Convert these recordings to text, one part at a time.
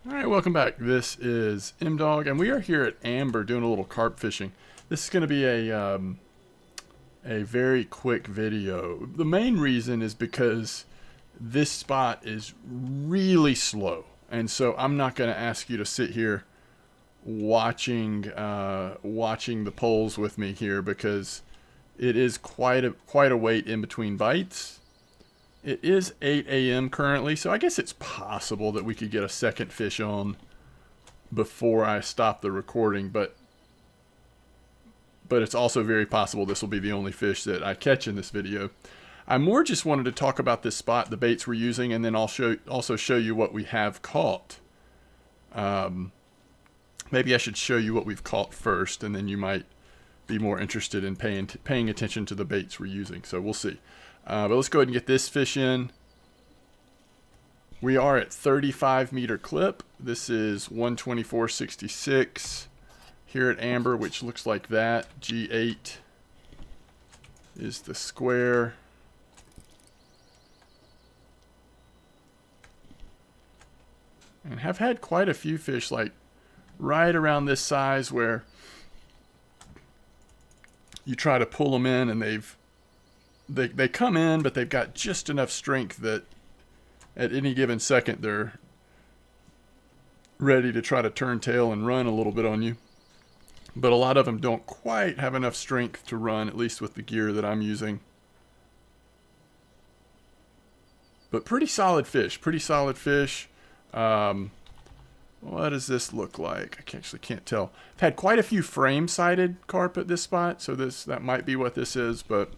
All right, welcome back. This is M-Dog, and we are here at Amber doing a little carp fishing. This is going to be a very quick video. The main reason is because this spot is really slow, and so I'm not going to ask you to sit here watching the poles with me here because it is quite a wait in between bites. It is 8 a.m. currently, so I guess it's possible that we could get a second fish on before I stop the recording, but it's also very possible this will be the only fish that I catch in this video. I more just wanted to talk about this spot, the baits we're using, and then I'll also show you what we have caught. Maybe I should show you what we've caught first, and then you might be more interested in paying attention to the baits we're using. So we'll see. But let's go ahead and get this fish in. We are at 35-meter clip. This is 124.66 here at Amber, which looks like that. G8 is the square. And have had quite a few fish like right around this size where you try to pull them in and they come in, but they've got just enough strength that at any given second they're ready to try to turn tail and run a little bit on you. But a lot of them don't quite have enough strength to run, at least with the gear that I'm using. But pretty solid fish, what does this look like? I actually can't tell. I've had quite a few frame-sided carp at this spot, so that might be what this is, but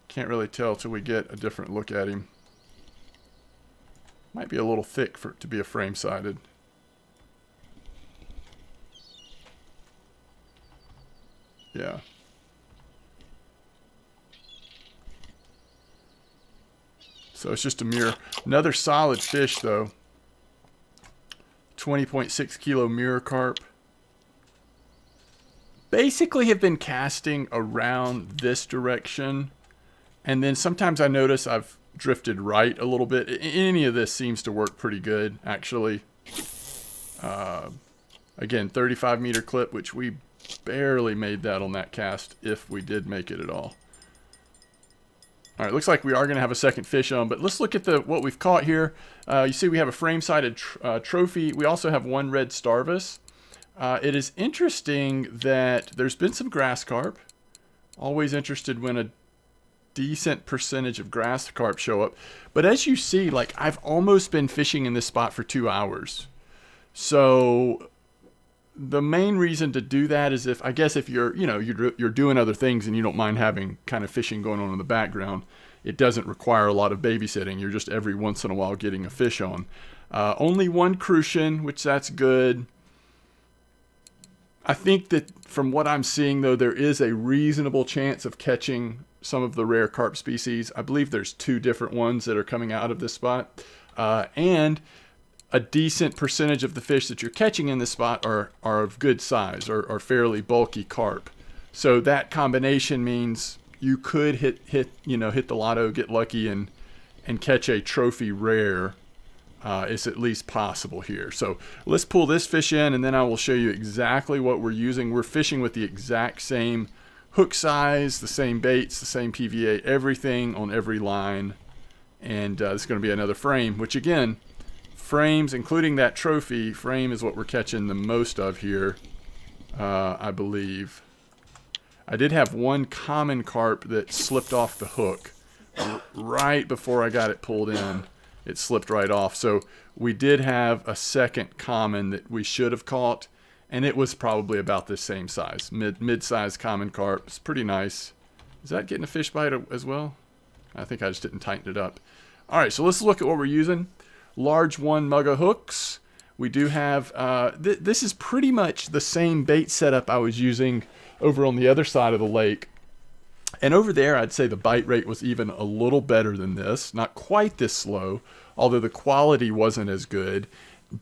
can't really tell till we get a different look at him. Might be a little thick for it to be a frame-sided. Yeah. So it's just a mirror. Another solid fish though. 20.6 kilo mirror carp. Basically have been casting around this direction. And then sometimes I notice I've drifted right a little bit. Any of this seems to work pretty good, actually. Again, 35-meter clip, which we barely made that on that cast, if we did make it at all. All right, looks like we are going to have a second fish on, but let's look at what we've caught here. You see we have a frame-sided trophy. We also have one red starvis. It is interesting that there's been some grass carp. Always interested when a decent percentage of grass carp show up. But as you see, like I've almost been fishing in this spot for 2 hours. So the main reason to do that is if you're doing other things and you don't mind having kind of fishing going on in the background, it doesn't require a lot of babysitting. You're just every once in a while getting a fish on. Only one crucian, which that's good. I think that from what I'm seeing though, there is a reasonable chance of catching some of the rare carp species. I believe there's 2 different ones that are coming out of this spot. And a decent percentage of the fish that you're catching in this spot are of good size, or fairly bulky carp. So that combination means you could hit the lotto, get lucky, and catch a trophy rare. It's at least possible here. So let's pull this fish in, and then I will show you exactly what we're using. We're fishing with the exact same hook size, the same baits, the same PVA, everything on every line. And this is going to be another frame, which again, frames, including that trophy frame, is what we're catching the most of here, I believe. I did have one common carp that slipped off the hook right before I got it pulled in. It slipped right off. So we did have a second common that we should have caught, and it was probably about the same size, mid-size common carp. It's pretty nice. Is that getting a fish bite as well? I think I just didn't tighten it up. All right, so let's look at what we're using. Large 1 mugga hooks. We do have, this is pretty much the same bait setup I was using over on the other side of the lake. And over there, I'd say the bite rate was even a little better than this. Not quite this slow, although the quality wasn't as good.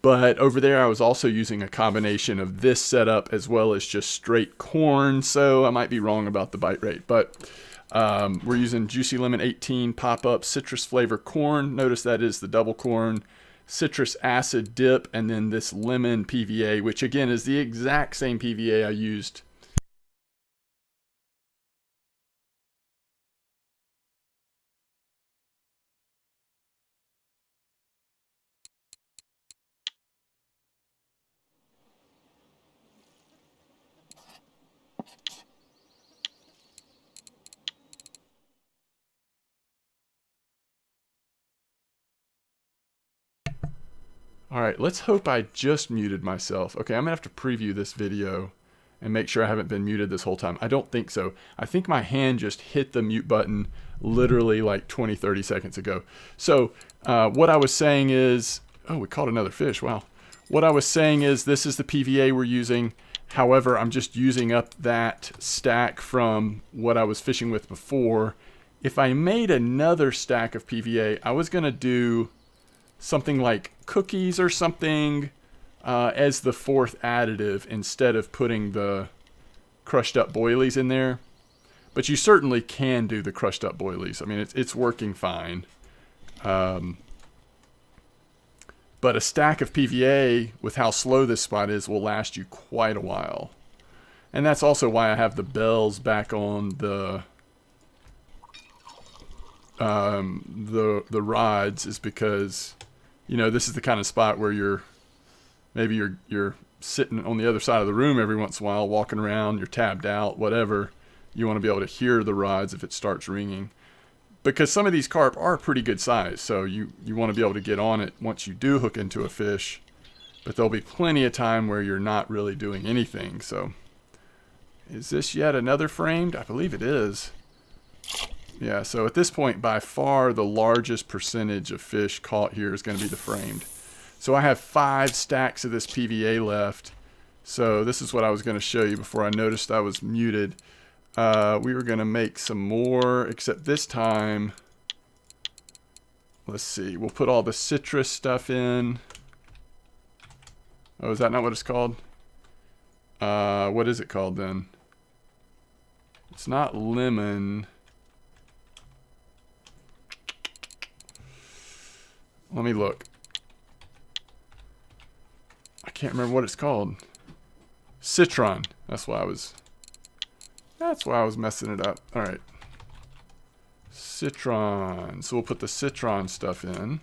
But over there, I was also using a combination of this setup as well as just straight corn. So I might be wrong about the bite rate. But we're using Juicy Lemon 18 pop-up citrus flavor corn. Notice that is the double corn. citrus acid dip, and then this lemon PVA, which again is the exact same PVA I used. All right, let's hope I just muted myself. Okay, I'm gonna have to preview this video and make sure I haven't been muted this whole time. I don't think so. I think my hand just hit the mute button literally like 20-30 seconds ago. So what I was saying is, oh, we caught another fish, wow. What I was saying is this is the PVA we're using. However, I'm just using up that stack from what I was fishing with before. If I made another stack of PVA, I was gonna do something like cookies or something as the fourth additive instead of putting the crushed up boilies in there. But you certainly can do the crushed up boilies. I mean, it's working fine. But a stack of PVA with how slow this spot is will last you quite a while. And that's also why I have the bells back on the rods, is because, you know, this is the kind of spot where you're sitting on the other side of the room every once in a while, walking around, you're tabbed out, whatever. You want to be able to hear the rods if it starts ringing. Because some of these carp are pretty good size, so you want to be able to get on it once you do hook into a fish. But there'll be plenty of time where you're not really doing anything. So, is this yet another framed? I believe it is. Yeah, so at this point, by far the largest percentage of fish caught here is going to be the framed. So I have 5 stacks of this PVA left. So this is what I was going to show you before I noticed I was muted. We were going to make some more, except this time, let's see, we'll put all the citrus stuff in. Oh, is that not what it's called? What is it called then? It's not lemon. Let me look. I can't remember what it's called. Citron. That's why I was messing it up. All right. Citron. So we'll put the citron stuff in.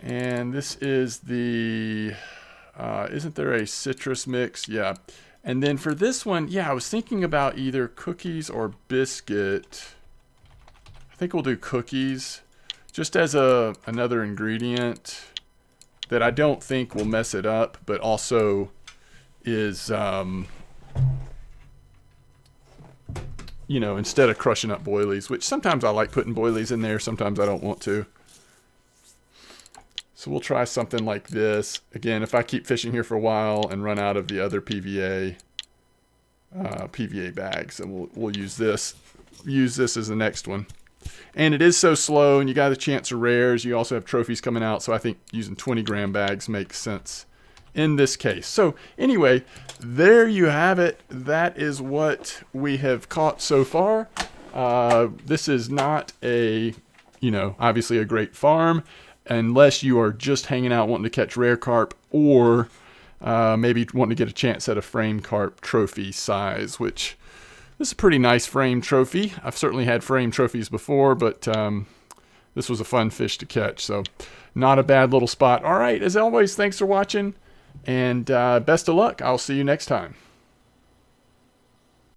And this is the isn't there a citrus mix? Yeah. And then for this one, yeah, I was thinking about either cookies or biscuit. I think we'll do cookies just as another ingredient that I don't think will mess it up, but also is, you know, instead of crushing up boilies, which sometimes I like putting boilies in there, sometimes I don't want to. So we'll try something like this. Again, if I keep fishing here for a while and run out of the other PVA bags, and we'll use this as the next one. And it is so slow, and you got a chance of rares. You also have trophies coming out, so I think using 20-gram bags makes sense in this case. So anyway, there you have it. That is what we have caught so far. This is not a, you know, obviously a great farm, unless you are just hanging out wanting to catch rare carp, or maybe wanting to get a chance at a frame carp trophy size, which this is a pretty nice frame trophy. I've certainly had frame trophies before, but this was a fun fish to catch, so not a bad little spot. All right, as always, thanks for watching, and best of luck. I'll see you next time.